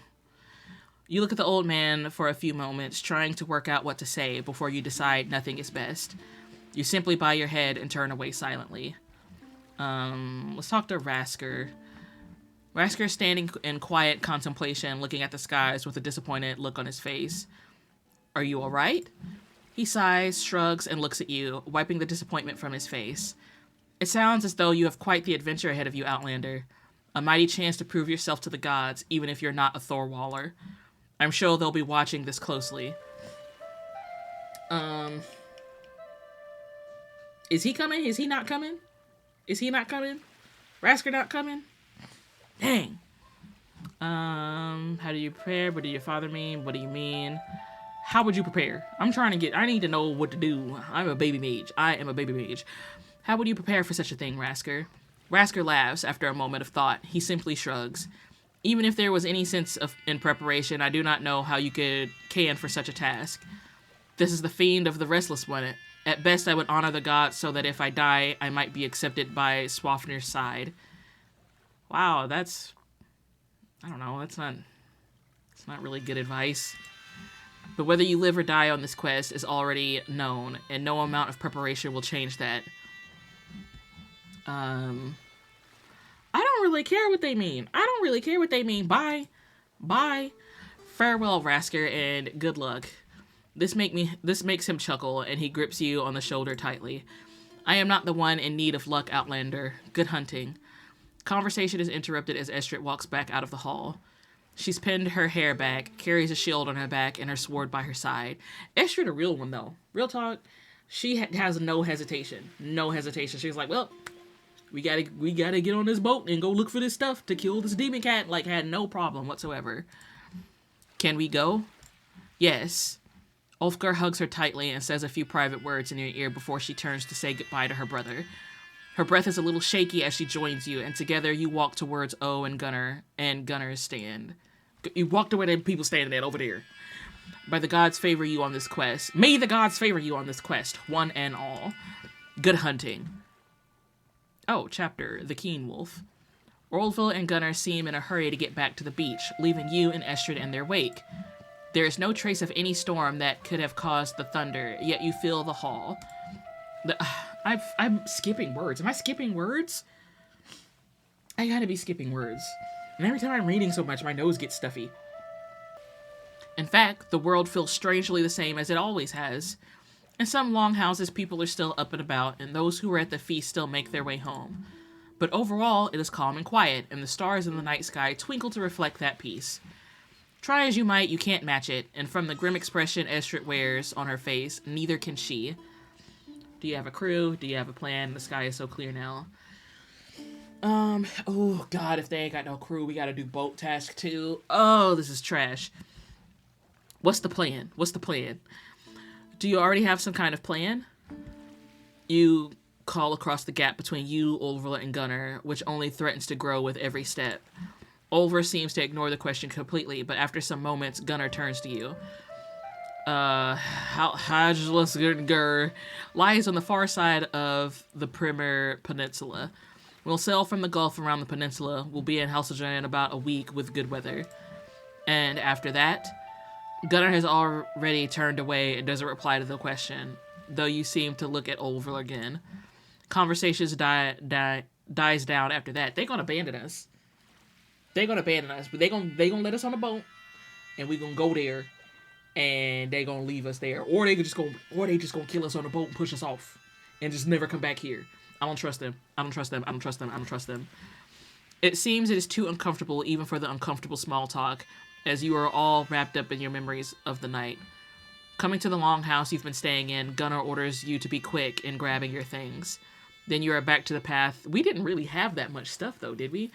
You look at the old man for a few moments, trying to work out what to say before you decide nothing is best. You simply bow your head and turn away silently. Let's talk to Rasker. Rasker is standing in quiet contemplation, looking at the skies with a disappointed look on his face. Are you alright? He sighs, shrugs, and looks at you, wiping the disappointment from his face. It sounds as though you have quite the adventure ahead of you, Outlander. A mighty chance to prove yourself to the gods, even if you're not a Thorwaller. I'm sure they'll be watching this closely. Is he coming? Is he not coming? Is he not coming? Rasker not coming? Dang. How do you prepare? What did your father mean? What do you mean? How would you prepare? I need to know what to do. I'm a baby mage. I am a baby mage. How would you prepare for such a thing, Rasker? Rasker laughs after a moment of thought. He simply shrugs. Even if there was any sense in preparation, I do not know how you can for such a task. This is the fiend of the Restless One. At best, I would honor the gods so that if I die, I might be accepted by Swafnir's side. Wow, that's... I don't know, it's not really good advice. But whether you live or die on this quest is already known, and no amount of preparation will change that. I don't really care what they mean. I don't really care what they mean. Bye. Bye. Farewell, Rasker, and good luck. This makes him chuckle, and he grips you on the shoulder tightly. I am not the one in need of luck, Outlander. Good hunting. Conversation is interrupted as Estrid walks back out of the hall. She's pinned her hair back, carries a shield on her back, and her sword by her side. Estrid a real one, though. Real talk. She has no hesitation. No hesitation. She's like, well, we gotta get on this boat and go look for this stuff to kill this demon cat. Like, had no problem whatsoever. Can we go? Yes. Ulfgar hugs her tightly and says a few private words in your ear before she turns to say goodbye to her brother. Her breath is a little shaky as she joins you, and together you walk towards O and Gunnar's stand. You walk to where the people standing at over there. By the gods favor you on this quest. May the gods favor you on this quest, one and all. Good hunting. Oh, chapter, The Keen Wolf. Orlville and Gunnar seem in a hurry to get back to the beach, leaving you and Estrid in their wake. There is no trace of any storm that could have caused the thunder, yet you feel the haul. I'm skipping words. Am I skipping words? I gotta be skipping words. And every time I'm reading so much, my nose gets stuffy. In fact, the world feels strangely the same as it always has. In some longhouses, people are still up and about, and those who were at the feast still make their way home. But overall, it is calm and quiet, and the stars in the night sky twinkle to reflect that peace. Try as you might, you can't match it, and from the grim expression Estrid wears on her face, neither can she. Do you have a crew? Do you have a plan? The sky is so clear now. Oh god, if they ain't got no crew, we gotta do boat task 2. Oh, this is trash. What's the plan? What's the plan? Do you already have some kind of plan? You call across the gap between you, Ulver, and Gunnar, which only threatens to grow with every step. Ulver seems to ignore the question completely, but after some moments, Gunnar turns to you. Hajlasgur lies on the far side of the Primer Peninsula. We'll sail from the Gulf around the peninsula. We'll be in Halsajan in about a week with good weather. And after that, Gunnar has already turned away and doesn't reply to the question, though you seem to look at Olver again. Conversations dies down after that. They're gonna abandon us. But they gonna let us on the boat, and we gonna go there, and they gonna leave us there, or they just gonna kill us on the boat and push us off, and just never come back here. I don't trust them. I don't trust them. I don't trust them. I don't trust them. It seems it is too uncomfortable, even for the uncomfortable small talk, as you are all wrapped up in your memories of the night. Coming to the longhouse you've been staying in, Gunnar orders you to be quick in grabbing your things. Then you are back to the path. We didn't really have that much stuff, though, did we?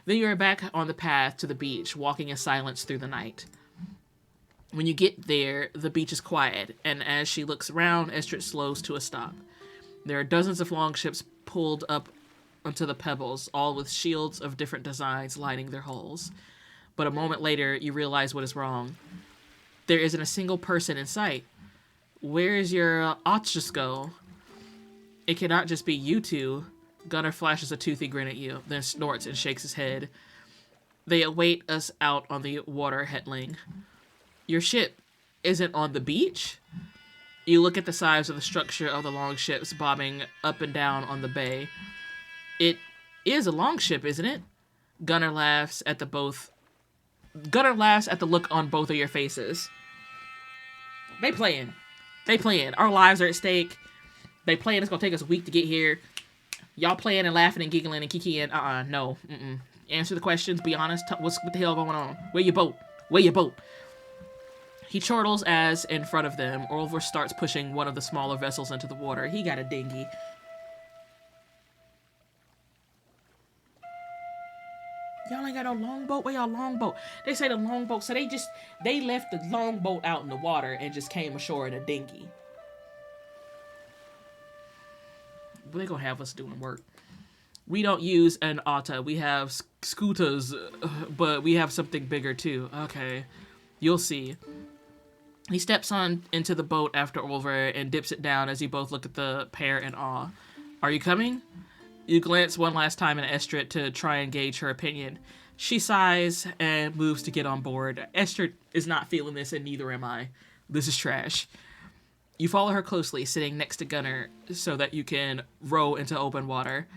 Then you are back on the path to the beach, walking in silence through the night. When you get there, the beach is quiet, and as she looks around, Estrid slows to a stop. There are dozens of longships pulled up onto the pebbles, all with shields of different designs lining their hulls. But a moment later, you realize what is wrong. There isn't a single person in sight. Where is your Otchisko? It cannot just be you two. Gunnar flashes a toothy grin at you, then snorts and shakes his head. They await us out on the water headling. Your ship isn't on the beach? You look at the size of the structure of the longships bobbing up and down on the bay. It is a longship, isn't it? Gunnar laughs at the look on both of your faces. They playing. Our lives are at stake. They playing. It's gonna take us a week to get here. Y'all playing and laughing and giggling and kikiing. No. Answer the questions. Be honest. What the hell going on? Where your boat? He chortles as, in front of them, Olver starts pushing one of the smaller vessels into the water. He got a dinghy. Y'all ain't got no longboat? Where y'all longboat? They say the longboat, so they left the longboat out in the water and just came ashore in a dinghy. They gonna have us doing work. We don't use an otta. We have scooters, but we have something bigger too. Okay, you'll see. He steps on into the boat after Olver and dips it down as you both look at the pair in awe. Are you coming? You glance one last time at Estrid to try and gauge her opinion. She sighs and moves to get on board. Estrid is not feeling this, and neither am I. This is trash. You follow her closely, sitting next to Gunnar so that you can row into open water.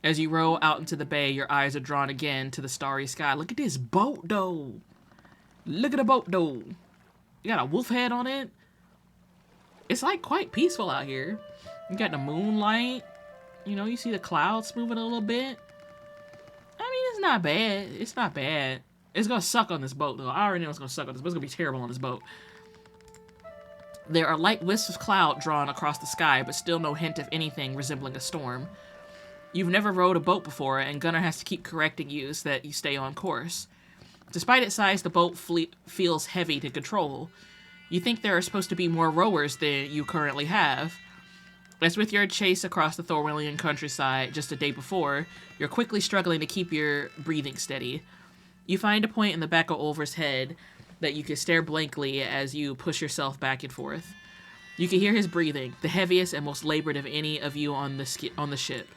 As you row out into the bay, your eyes are drawn again to the starry sky. Look at this boat, though. Look at the boat, though. You got a wolf head on it. It's like quite peaceful out here. You got the moonlight. You know, you see the clouds moving a little bit. I mean, it's not bad. It's not bad. It's gonna suck on this boat, though. I already know it's gonna suck on this boat. It's gonna be terrible on this boat. There are light wisps of cloud drawn across the sky, but still no hint of anything resembling a storm. You've never rowed a boat before, and Gunnar has to keep correcting you so that you stay on course. Despite its size, the boat feels heavy to control. You think there are supposed to be more rowers than you currently have. As with your chase across the Thorwillian countryside just a day before, you're quickly struggling to keep your breathing steady. You find a point in the back of Olver's head that you can stare blankly as you push yourself back and forth. You can hear his breathing, the heaviest and most labored of any of you on the ship.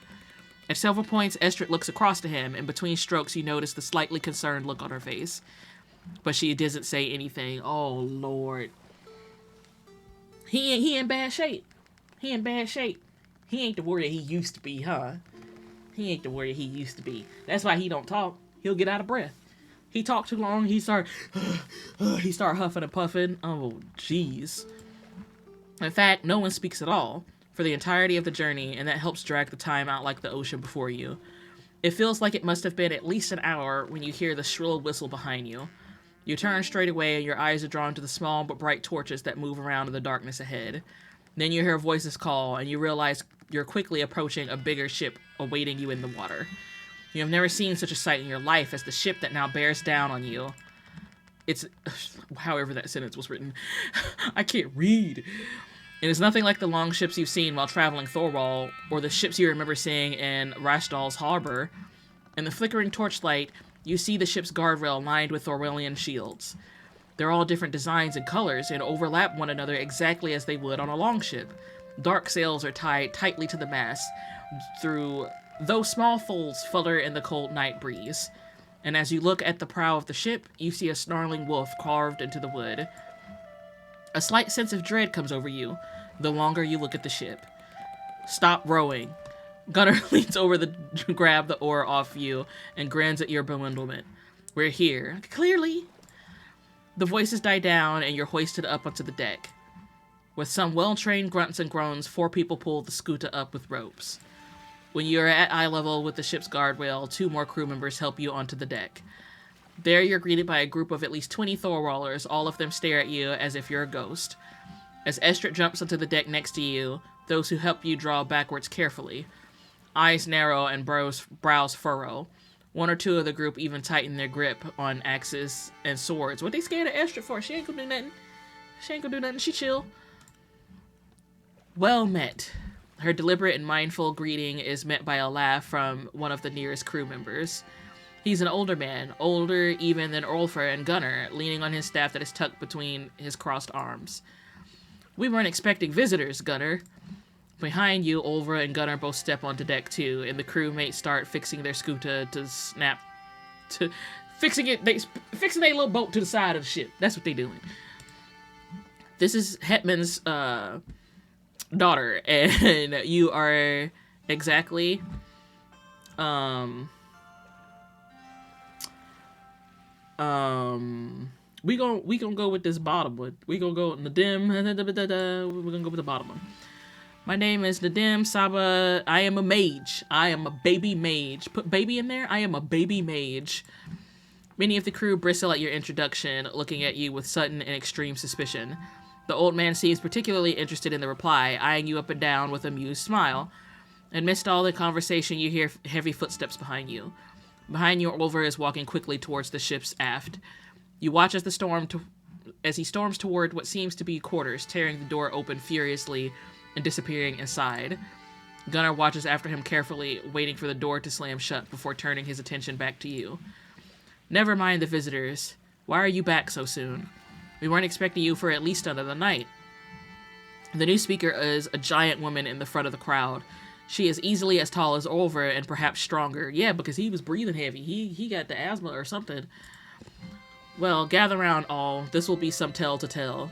At several points, Estrid looks across to him, and between strokes you notice the slightly concerned look on her face. But she doesn't say anything. Oh, Lord. He in bad shape. He in bad shape. He ain't the warrior he used to be, huh? He ain't the warrior he used to be. That's why he don't talk. He'll get out of breath. He talked too long, he start huffing and puffing. Oh, jeez. In fact, no one speaks at all for the entirety of the journey, and that helps drag the time out like the ocean before you. It feels like it must have been at least an hour when you hear the shrill whistle behind you. You turn straight away, and your eyes are drawn to the small but bright torches that move around in the darkness ahead. Then you hear voices call, and you realize you're quickly approaching a bigger ship awaiting you in the water. You have never seen such a sight in your life as the ship that now bears down on you. It's... however that sentence was written. I can't read. It is nothing like the long ships you've seen while traveling Thorwall, or the ships you remember seeing in Rashdal's harbor. In the flickering torchlight, you see the ship's guardrail lined with Thorwellian shields. They're all different designs and colors, and overlap one another exactly as they would on a longship. Dark sails are tied tightly to the mast, though small folds flutter in the cold night breeze. And as you look at the prow of the ship, you see a snarling wolf carved into the wood. A slight sense of dread comes over you the longer you look at the ship. Stop rowing. Gunnar leans over to grab the oar off you and grins at your bewilderment. We're here. Clearly. The voices die down and you're hoisted up onto the deck. With some well-trained grunts and groans, 4 people pull the scooter up with ropes. When you are at eye level with the ship's guardrail, 2 more crew members help you onto the deck. There you're greeted by a group of at least 20 Thorwallers. All of them stare at you as if you're a ghost. As Estrid jumps onto the deck next to you, those who help you draw backwards carefully. Eyes narrow and brows furrow. 1 or 2 of the group even tighten their grip on axes and swords. What they scared of Estrid for? She ain't gonna do nothing. She chill. Well met. Her deliberate and mindful greeting is met by a laugh from one of the nearest crew members. He's an older man, older even than Olfer and Gunnar, leaning on his staff that is tucked between his crossed arms. We weren't expecting visitors, Gunnar. Behind you, Olver and Gunnar both step onto deck too, and the crewmates start fixing their scooter fixing their little boat to the side of the ship. That's what they're doing. This is Hetman's daughter, and you are exactly we gonna go with this bottom one. We gonna go Nedime. We're gonna go with the bottom one. My name is Nedime Saba. I am a mage. I am a baby mage. Put baby in there. I am a baby mage. Many of the crew bristle at your introduction, looking at you with sudden and extreme suspicion. The old man seems particularly interested in the reply, eyeing you up and down with an amused smile. Amidst all the conversation, you hear heavy footsteps behind you. Behind you, Olver is walking quickly towards the ship's aft. You watch as he storms toward what seems to be quarters, tearing the door open furiously and disappearing inside. Gunnar watches after him carefully, waiting for the door to slam shut before turning his attention back to you. Never mind the visitors. Why are you back so soon? We weren't expecting you for at least another night. The new speaker is a giant woman in the front of the crowd. She is easily as tall as Olver and perhaps stronger. Yeah, because he was breathing heavy. He got the asthma or something. Well, gather round all. This will be some tale to tell.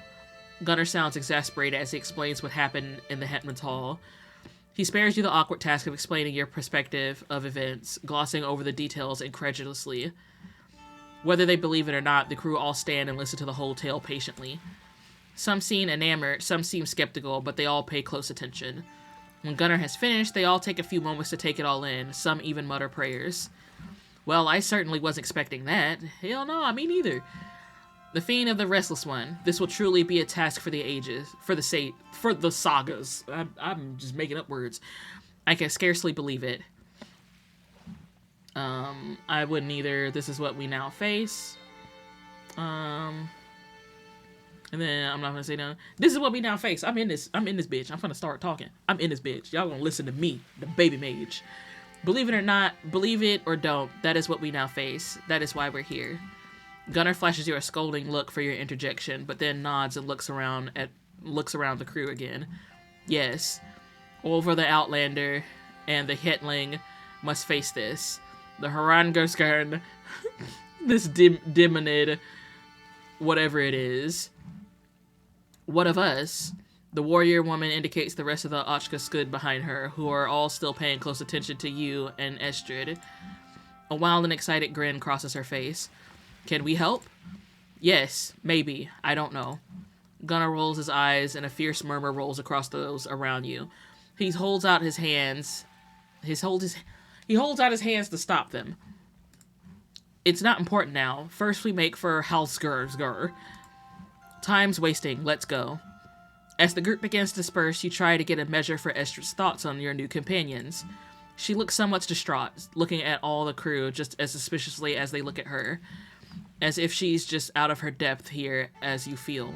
Gunnar sounds exasperated as he explains what happened in the Hetman's Hall. He spares you the awkward task of explaining your perspective of events, glossing over the details incredulously. Whether they believe it or not, the crew all stand and listen to the whole tale patiently. Some seem enamored, some seem skeptical, but they all pay close attention. When Gunnar has finished, they all take a few moments to take it all in, some even mutter prayers. Well, I certainly wasn't expecting that. Hell no, me neither. The Fiend of the Restless One. This will truly be a task for the ages, for the sagas. I'm just making up words. I can scarcely believe it. I wouldn't either. This is what we now face. And then I'm not gonna say no. This is what we now face. I'm in this bitch. I'm gonna start talking. I'm in this bitch. Y'all gonna listen to me, the baby mage. Believe it or not, believe it or don't, that is what we now face. That is why we're here. Gunnar flashes you a scolding look for your interjection, but then nods and looks around the crew again. Yes, Olver the Outlander and the Hetling must face this. The Harangarskern, this demonid, whatever it is. What of us? The warrior woman indicates the rest of the Ochka Skud behind her, who are all still paying close attention to you and Estrid. A wild and excited grin crosses her face. Can we help? Yes, maybe. I don't know. Gunnar rolls his eyes and a fierce murmur rolls across those around you. He holds out his hands. He holds out his hands to stop them. It's not important now. First we make for Halsgurr. Time's wasting. Let's go. As the group begins to disperse, you try to get a measure for Estrid's thoughts on your new companions. She looks somewhat distraught, looking at all the crew just as suspiciously as they look at her. As if she's just out of her depth here, as you feel.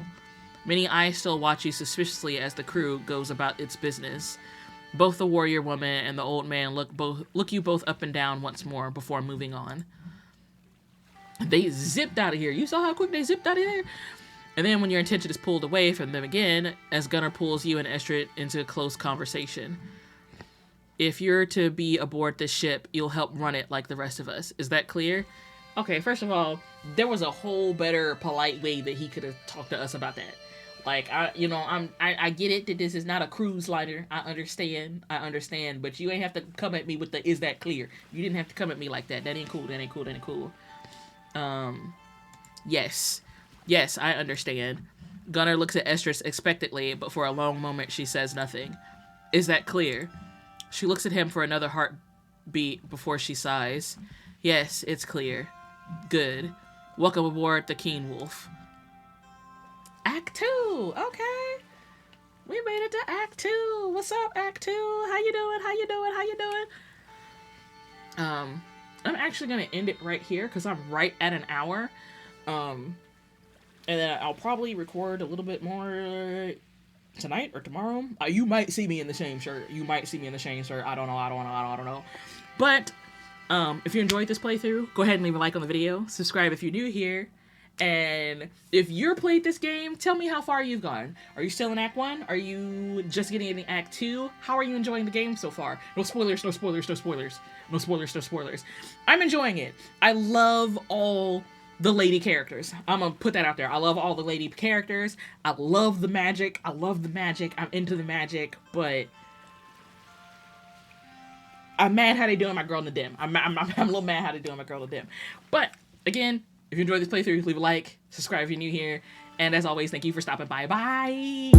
Many eyes still watch you suspiciously as the crew goes about its business. Both the warrior woman and the old man look you both up and down once more before moving on. They zipped out of here. You saw how quick they zipped out of here? And then when your attention is pulled away from them again, as Gunnar pulls you and Estrid into a close conversation. If you're to be aboard this ship, you'll help run it like the rest of us. Is that clear? Okay, first of all, there was a whole better polite way that he could have talked to us about that. Like, I get it that this is not a cruise liner. I understand, but you ain't have to come at me with the, is that clear? You didn't have to come at me like that. That ain't cool, that ain't cool, that ain't cool. Yes. Yes, I understand. Gunnar looks at Estrid expectantly, but for a long moment she says nothing. Is that clear? She looks at him for another heartbeat before she sighs. Yes, it's clear. Good. Welcome aboard the Keen Wolf. Act 2! Okay. We made it to Act 2. What's up, Act 2? How you doing? How you doing? How you doing? I'm actually going to end it right here because I'm right at an hour. And then I'll probably record a little bit more tonight or tomorrow. You might see me in the same shirt. You might see me in the same shirt. I don't know. But if you enjoyed this playthrough, go ahead and leave a like on the video. Subscribe if you're new here. And if you're played this game, tell me how far you've gone. Are you still in Act 1? Are you just getting into Act 2? How are you enjoying the game so far? No spoilers, no spoilers, no spoilers. No spoilers, no spoilers. I'm enjoying it. I love all the lady characters. I'm gonna put that out there. I love all the lady characters. I love the magic. I'm into the magic, but I'm mad how they doing my girl Nedime. I'm a little mad how they doing my girl Nedime. But again, if you enjoyed this playthrough, leave a like, subscribe if you're new here, and as always, thank you for stopping by. Bye!